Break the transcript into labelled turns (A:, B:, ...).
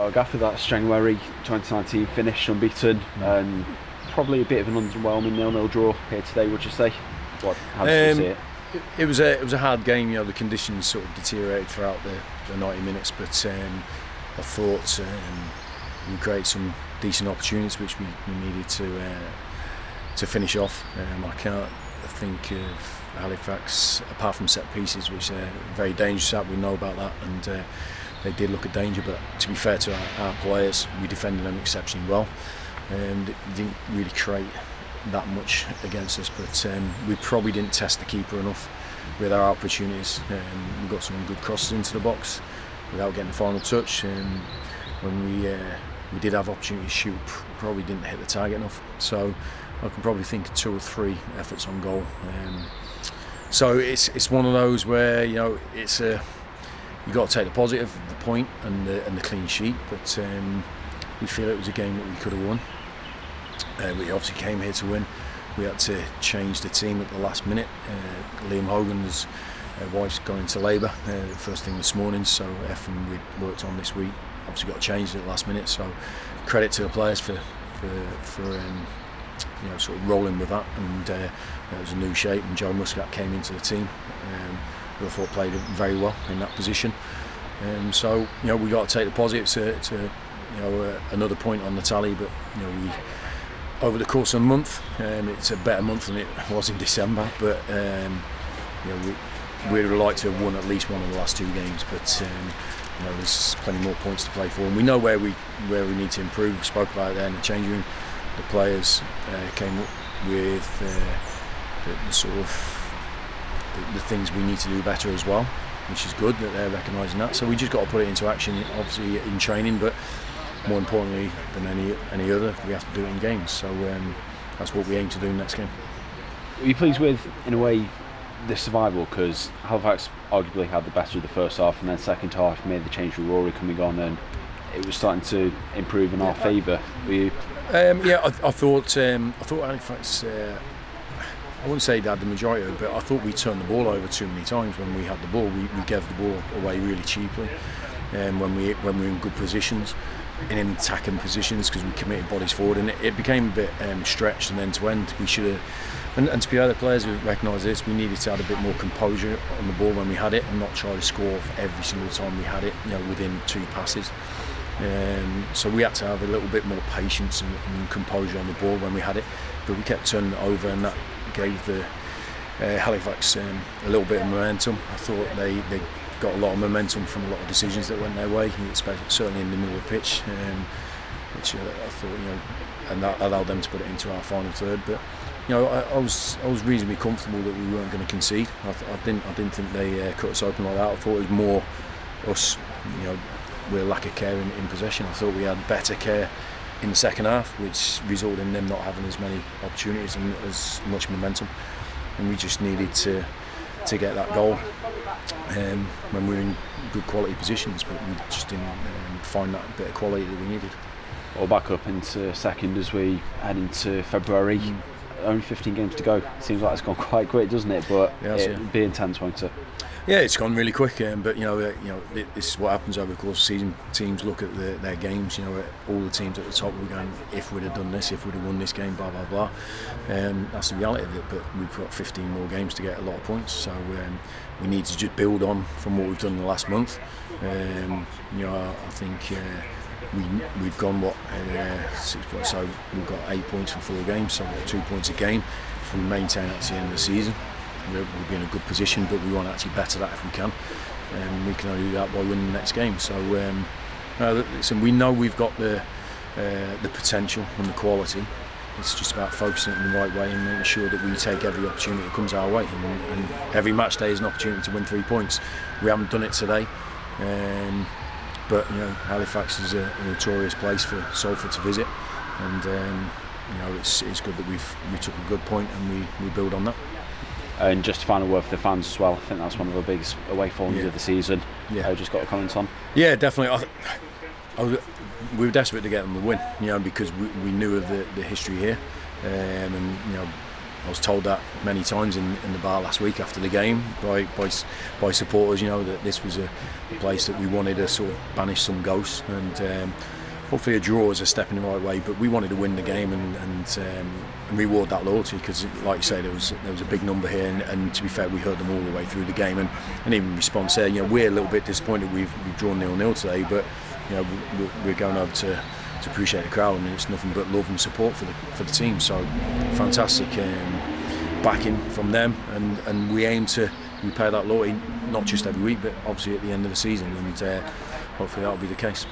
A: Well, Gaffer, that's January 2019 finish unbeaten, and probably a bit of an underwhelming 0-0 draw here today. Would you say? How did you see it?
B: It was a hard game. The conditions sort of deteriorated throughout the 90 minutes, but I thought we created some decent opportunities which we needed to finish off. I can't think of Halifax apart from set pieces, which are very dangerous at. We know about that, and they did look at danger. But to be fair to our players, we defended them exceptionally well. They didn't really create that much against us, but we probably didn't test the keeper enough with our opportunities. We got some good crosses into the box without getting the final touch. When we did have opportunities to shoot, probably didn't hit the target enough. So I can probably think of 2 or 3 efforts on goal. So it's one of those where you got to take the positive, the point, and the clean sheet. But we feel it was a game that we could have won. We obviously came here to win. We had to change the team at the last minute. Liam Hogan's wife's going into labour first thing this morning, so everything we'd worked on this week obviously got changed at the last minute. So credit to the players for sort of rolling with that. And it was a new shape, and Joe Muscat came into the team, who I thought played very well in that position. So we got to take the positives to another point on the tally, but we. Over the course of a month, it's a better month than it was in December, but we would like to have won at least one of the last 2 games, but there's plenty more points to play for, and we know where we need to improve. We spoke about it there in the changing room. The players came up with the sort of the things we need to do better as well, which is good that they're recognising that. So we just got to put it into action, obviously in training, but more importantly than any other, we have to do it in games. So that's what we aim to do next game.
A: Were you pleased with, in a way, the survival? Because Halifax arguably had the better of the first half, and then second half made the change with Rory coming on, and it was starting to improve in our favour. Were you?
B: I thought Halifax. I wouldn't say they had the majority of it, but I thought we turned the ball over too many times when we had the ball. We gave the ball away really cheaply, when we were in good positions, in attacking positions, because we committed bodies forward, and it became a bit stretched and end to end. We should have, and to be fair, the players who recognise this, we needed to have a bit more composure on the ball when we had it, and not try to score every single time we had it, within 2 passes. So we had to have a little bit more patience and composure on the ball when we had it, but we kept turning it over, and that gave the Halifax a little bit of momentum. I thought they got a lot of momentum from a lot of decisions that went their way, certainly in the middle of the pitch, which I thought, and that allowed them to put it into our final third. But I was reasonably comfortable that we weren't going to concede. I didn't think they cut us open like that. I thought it was more us, with a lack of care in possession. I thought we had better care in the second half, which resulted in them not having as many opportunities and as much momentum, and we just needed to get that goal when we were in good quality positions, but we just didn't find that bit of quality that we needed.
A: Well, back up into second as we head into February. Only 15 games to go. Seems like it's gone quite quick, doesn't it? But it'll be intense, won't it?
B: Yeah, it's gone really quick. But this is what happens over the course of the season. Teams look at their games. All the teams at the top were going, if we'd have done this, if we'd have won this game, blah blah blah. That's the reality of it. But we've got 15 more games to get a lot of points. So we need to just build on from what we've done in the last month. I think. We've gone 6 points, so we've got 8 points from 4 games, so we've got 2 points a game. If we maintain that to the end of the season, we'll be in a good position, but we want to actually better that if we can, and we can only do that by winning the next game. So listen, we know we've got the potential and the quality. It's just about focusing it in the right way and making sure that we take every opportunity that comes our way, and every match day is an opportunity to win 3 points. We haven't done it today. But Halifax is a notorious place for Salford to visit, and it's good that we took a good point and we build on that.
A: And just a final word for the fans as well. I think that's one of the biggest away forms of the season. Yeah, just got a comment on.
B: Yeah, definitely. We were desperate to get them the win, because we knew of the history here, and I was told that many times in the bar last week after the game by supporters, you know, that this was a place that we wanted to sort of banish some ghosts, and hopefully a draw is a step in the right way. But we wanted to win the game and reward that loyalty, because, like you say, there was a big number here, and to be fair, we heard them all the way through the game, and even in response there, you know, we're a little bit disappointed we've drawn 0-0 today, but you know, we're going over to appreciate the crowd, and it's nothing but love and support for the team. So fantastic backing from them, and we aim to repay that loyalty, not just every week, but obviously at the end of the season, and hopefully that'll be the case.